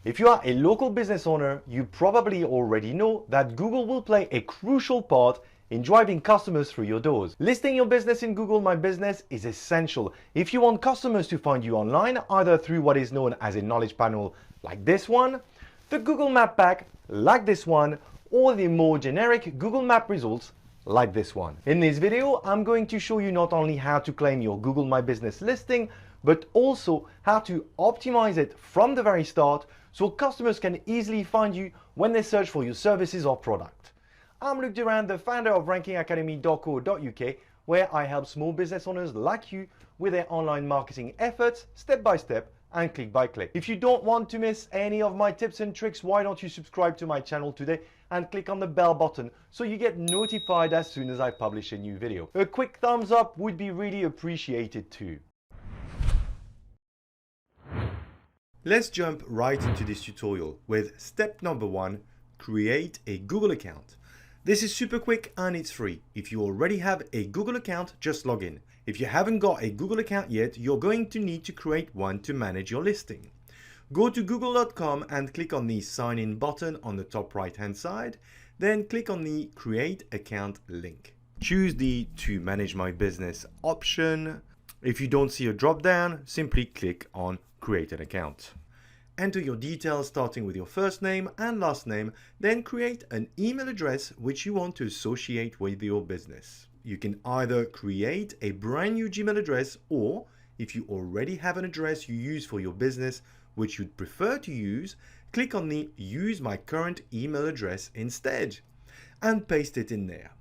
If you are a local business owner, you probably already know that Google will play a crucial part in driving customers through your doors. Listing your business in Google My Business is essential if you want customers to find you online, either through what is known as a knowledge panel like this one, the Google Map Pack like this one, or the more generic Google Map results like this one. In this video, I'm going to show you not only how to claim your Google My Business listing, but also how to optimize it from the very start so customers can easily find you when they search for your services or product. I'm Luc Durand, the founder of rankingacademy.co.uk, where I help small business owners like you with their online marketing efforts step by step and click by click. If you don't want to miss any of my tips and tricks, why don't you subscribe to my channel today and click on the bell button so you get notified as soon as I publish a new video. A quick thumbs up would be really appreciated too. Let's jump right into this tutorial with step number 1, create a Google account. This is super quick and it's free. If you already have a Google account, just log in. If you haven't got a Google account yet, you're going to need to create one to manage your listing. Go to google.com and click on the sign in button on the top right hand side, then click on the create account link. Choose the to manage my business option. If you don't see a drop down, simply click on create an account. Enter your details starting with your first name and last name, then create an email address which you want to associate with your business. You can either create a brand new Gmail address, or if you already have an address you use for your business which you'd prefer to use, click on the use my current email address instead and paste it in there.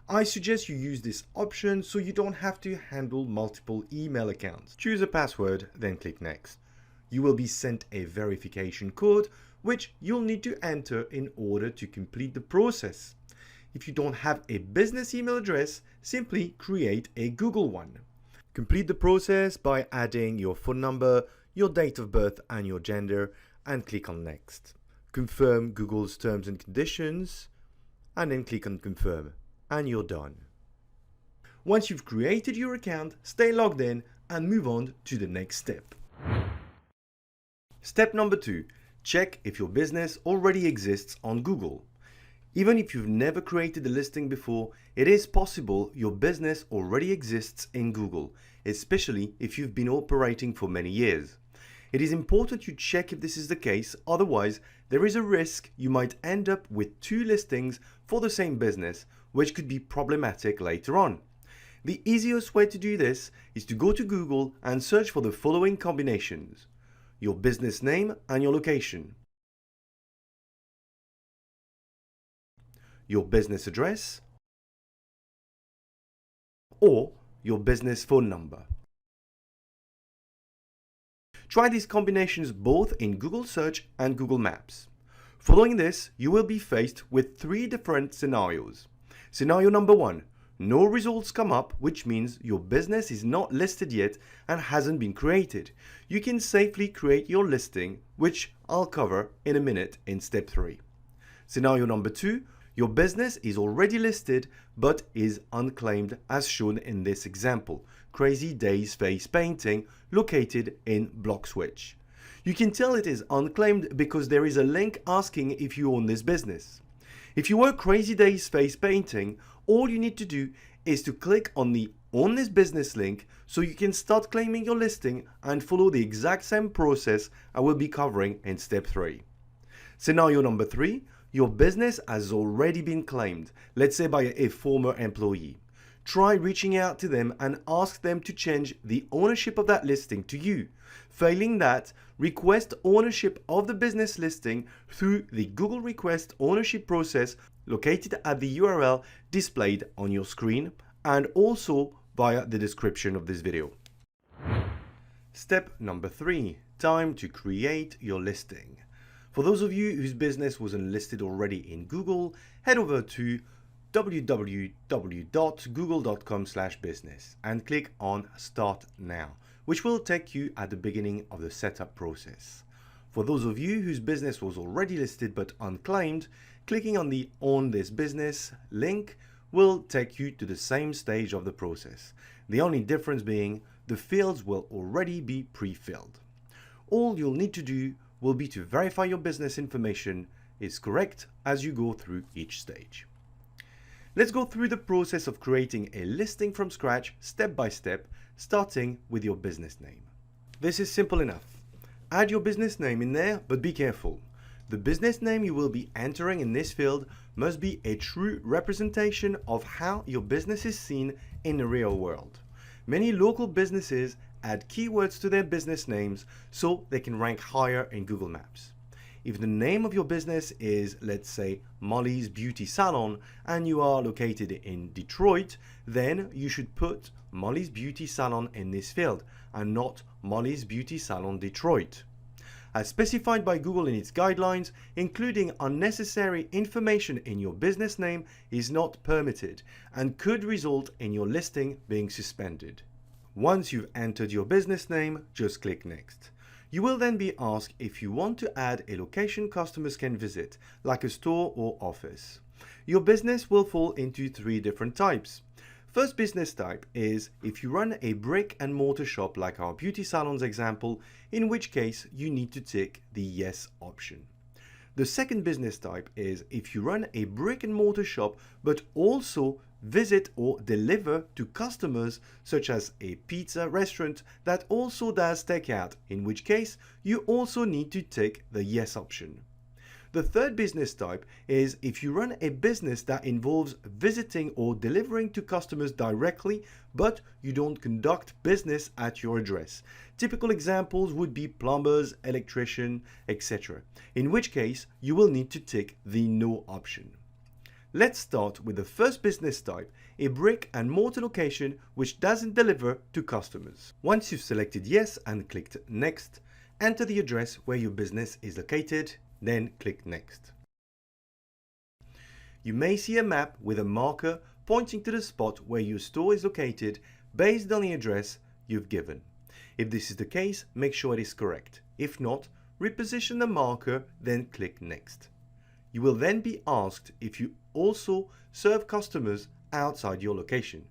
I suggest you use this option so you don't have to handle multiple email accounts. Choose a password, then click next. You will be sent a verification code which you'll need to enter in order to complete the process. If you don't have a business email address, simply create a Google one. Complete the process by adding your phone number, your date of birth and your gender, and click on next. Confirm Google's terms and conditions and then click on confirm and you're done. Once you've created your account, stay logged in and move on to the next step. Step number 2, check if your business already exists on Google. Even if you've never created a listing before, it is possible your business already exists in Google, especially if you've been operating for many years. It is important you check if this is the case, otherwise there is a risk you might end up with 2 listings for the same business, which could be problematic later on. The easiest way to do this is to go to Google and search for the following combinations: your business name and your location, your business address, or your business phone number. Try these combinations both in Google Search and Google Maps. Following this, you will be faced with 3 different scenarios. Scenario number 1, no results come up, which means your business is not listed yet and hasn't been created. You can safely create your listing, which I'll cover in a minute in step 3. Scenario number 2, your business is already listed but is unclaimed as shown in this example, Crazy Days Face Painting, located in Blockswitch. You can tell it is unclaimed because there is a link asking if you own this business. If you were Crazy Days Face Painting, all you need to do is to click on the Own This Business link so you can start claiming your listing and follow the exact same process I will be covering in step 3. Scenario number 3, your business has already been claimed, let's say by a former employee. Try reaching out to them and ask them to change the ownership of that listing to you. Failing that, request ownership of the business listing through the Google Request Ownership process located at the URL displayed on your screen and also via the description of this video. Step number 3, time to create your listing. For those of you whose business wasn't listed already in Google, head over to www.google.com/business and click on Start Now, which will take you at the beginning of the setup process. For those of you whose business was already listed but unclaimed, clicking on the Own This Business link will take you to the same stage of the process. The only difference being the fields will already be pre-filled. All you'll need to do will be to verify your business information is correct as you go through each stage. Let's go through the process of creating a listing from scratch step by step, starting with your business name. This is simple enough. Add your business name in there, but be careful. The business name you will be entering in this field must be a true representation of how your business is seen in the real world. Many local businesses add keywords to their business names so they can rank higher in Google Maps. If the name of your business is, let's say, Molly's Beauty Salon, and you are located in Detroit, then you should put Molly's Beauty Salon in this field and not Molly's Beauty Salon Detroit. As specified by Google in its guidelines, including unnecessary information in your business name is not permitted and could result in your listing being suspended. Once you've entered your business name, just click Next. You will then be asked if you want to add a location customers can visit, like a store or office. Your business will fall into 3 different types. First business type is if you run a brick and mortar shop like our beauty salons example, in which case you need to tick the yes option. The second business type is if you run a brick and mortar shop but also visit or deliver to customers such as a pizza restaurant that also does takeout, in which case you also need to tick the yes option. The third business type is if you run a business that involves visiting or delivering to customers directly, but you don't conduct business at your address. Typical examples would be plumbers, electrician, etc., in which case you will need to tick the no option. Let's start with the first business type, a brick and mortar location which doesn't deliver to customers. Once you've selected yes and clicked next, enter the address where your business is located, then click Next. You may see a map with a marker pointing to the spot where your store is located based on the address you've given. If this is the case, make sure it is correct. If not, reposition the marker, then click Next. You will then be asked if you also serve customers outside your location.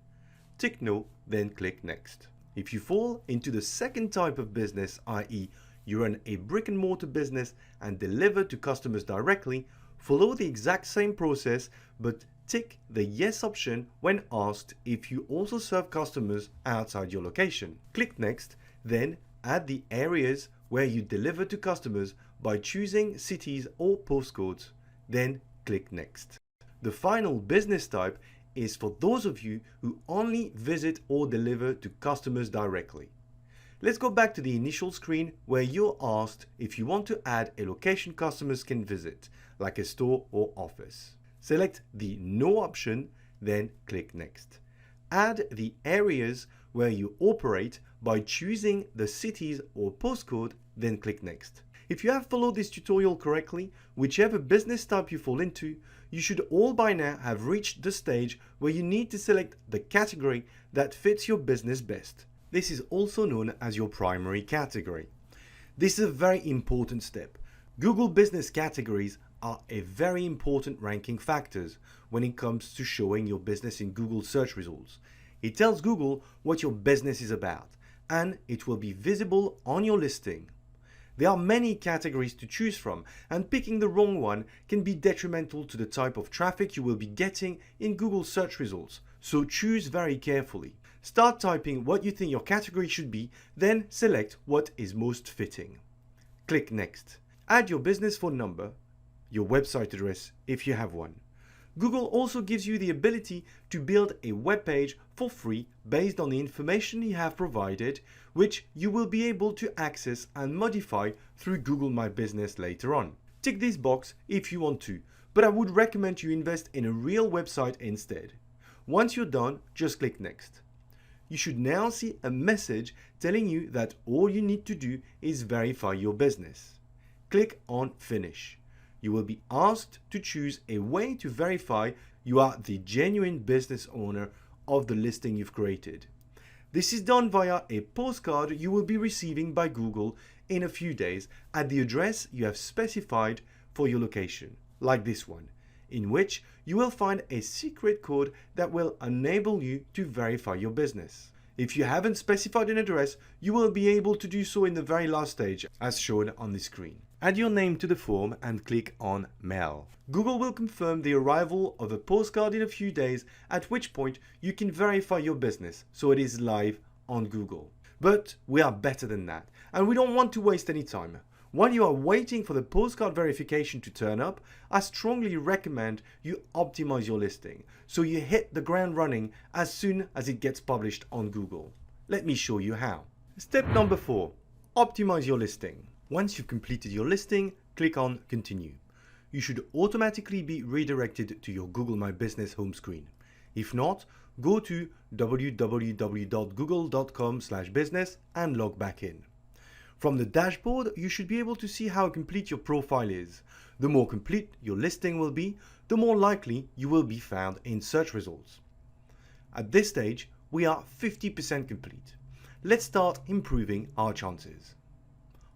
Tick No, then click Next. If you fall into the second type of business, i.e. you run a brick and mortar business and deliver to customers directly, follow the exact same process but tick the yes option when asked if you also serve customers outside your location. Click Next, then add the areas where you deliver to customers by choosing cities or postcodes, then click Next. The final business type is for those of you who only visit or deliver to customers directly. Let's go back to the initial screen where you're asked if you want to add a location customers can visit, like a store or office. Select the No option, then click Next. Add the areas where you operate by choosing the cities or postcode, then click Next. If you have followed this tutorial correctly, whichever business type you fall into, you should all by now have reached the stage where you need to select the category that fits your business best. This is also known as your primary category. This is a very important step. Google business categories are a very important ranking factors when it comes to showing your business in Google search results. It tells Google what your business is about, and it will be visible on your listing. There are many categories to choose from, and picking the wrong one can be detrimental to the type of traffic you will be getting in Google search results, so choose very carefully. Start typing what you think your category should be, then select what is most fitting. Click Next. Add your business phone number, your website address if you have one. Google also gives you the ability to build a web page for free based on the information you have provided, which you will be able to access and modify through Google My Business later on. Tick this box if you want to, but I would recommend you invest in a real website instead. Once you're done, just click Next. You should now see a message telling you that all you need to do is verify your business. Click on Finish. You will be asked to choose a way to verify you are the genuine business owner of the listing you've created. This is done via a postcard you will be receiving by Google in a few days at the address you have specified for your location, like this one, in which you will find a secret code that will enable you to verify your business. If you haven't specified an address, you will be able to do so in the very last stage, as shown on the screen. Add your name to the form and click on Mail. Google will confirm the arrival of a postcard in a few days, at which point you can verify your business so it is live on Google. But we are better than that, and we don't want to waste any time. While you are waiting for the postcard verification to turn up, I strongly recommend you optimize your listing so you hit the ground running as soon as it gets published on Google. Let me show you how. Step number 4, optimize your listing. Once you've completed your listing, click on Continue. You should automatically be redirected to your Google My Business home screen. If not, go to www.google.com/business and log back in. From the dashboard, you should be able to see how complete your profile is. The more complete your listing will be, the more likely you will be found in search results. At this stage, we are 50% complete. Let's start improving our chances.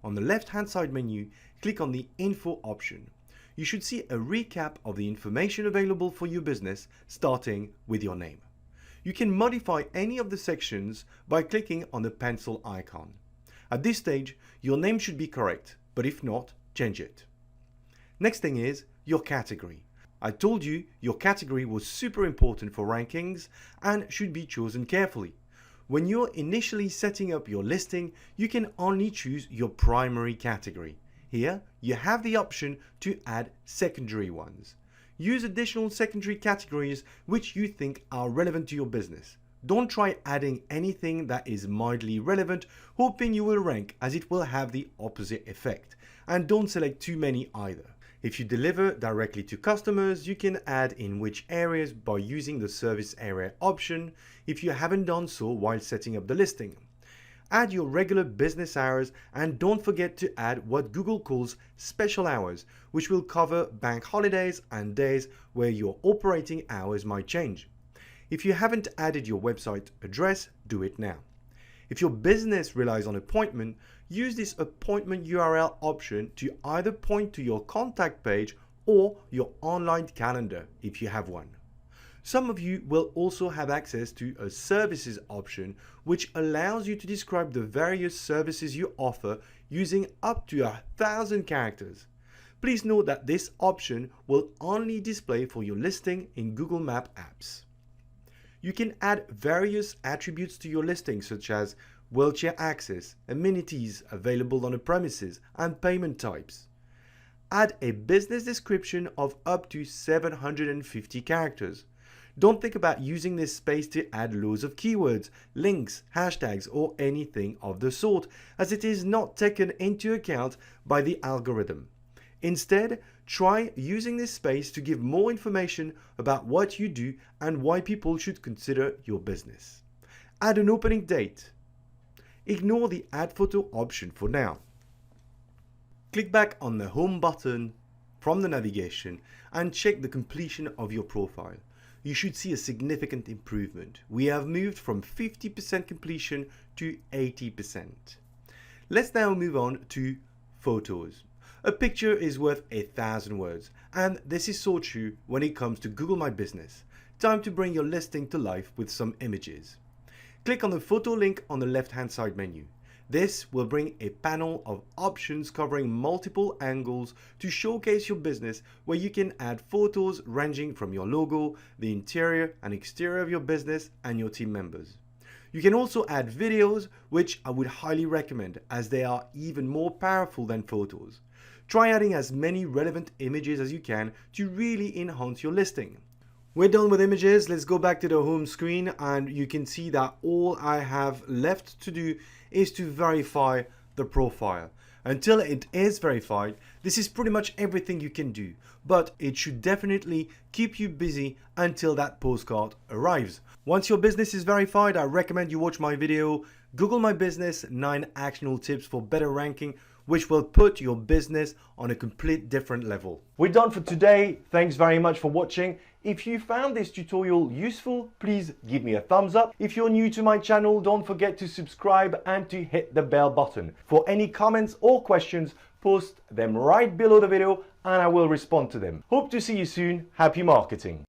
On the left-hand side menu, click on the Info option. You should see a recap of the information available for your business, starting with your name. You can modify any of the sections by clicking on the pencil icon. At this stage, your name should be correct, but if not, change it. Next thing is your category. I told you your category was super important for rankings and should be chosen carefully. When you're initially setting up your listing, you can only choose your primary category. Here, you have the option to add secondary ones. Use additional secondary categories which you think are relevant to your business. Don't try adding anything that is mildly relevant, hoping you will rank, as it will have the opposite effect. And don't select too many either. If you deliver directly to customers, you can add in which areas by using the service area option if you haven't done so while setting up the listing. Add your regular business hours and don't forget to add what Google calls special hours, which will cover bank holidays and days where your operating hours might change. If you haven't added your website address, do it now. If your business relies on appointment, use this appointment URL option to either point to your contact page or your online calendar if you have one. Some of you will also have access to a services option, which allows you to describe the various services you offer using up to 1,000 characters. Please note that this option will only display for your listing in Google Map apps. You can add various attributes to your listing, such as wheelchair access, amenities available on the premises, and payment types. Add a business description of up to 750 characters. Don't think about using this space to add loads of keywords, links, hashtags, or anything of the sort, as it is not taken into account by the algorithm. Instead, try using this space to give more information about what you do and why people should consider your business. Add an opening date. Ignore the Add Photo option for now. Click back on the Home button from the navigation and check the completion of your profile. You should see a significant improvement. We have moved from 50% completion to 80%. Let's now move on to photos. A picture is worth 1,000 words, and this is so true when it comes to Google My Business. Time to bring your listing to life with some images. Click on the photo link on the left-hand side menu. This will bring a panel of options covering multiple angles to showcase your business, where you can add photos ranging from your logo, the interior and exterior of your business, and your team members. You can also add videos, which I would highly recommend as they are even more powerful than photos. Try adding as many relevant images as you can to really enhance your listing. We're done with images. Let's go back to the home screen, and you can see that all I have left to do is to verify the profile. Until it is verified, this is pretty much everything you can do, but it should definitely keep you busy until that postcard arrives. Once your business is verified, I recommend you watch my video, Google My Business 9 Actionable Tips for Better Ranking, which will put your business on a complete different level. We're done for today. Thanks very much for watching. If you found this tutorial useful, please give me a thumbs up. If you're new to my channel, don't forget to subscribe and to hit the bell button. For any comments or questions, post them right below the video and I will respond to them. Hope to see you soon. Happy marketing.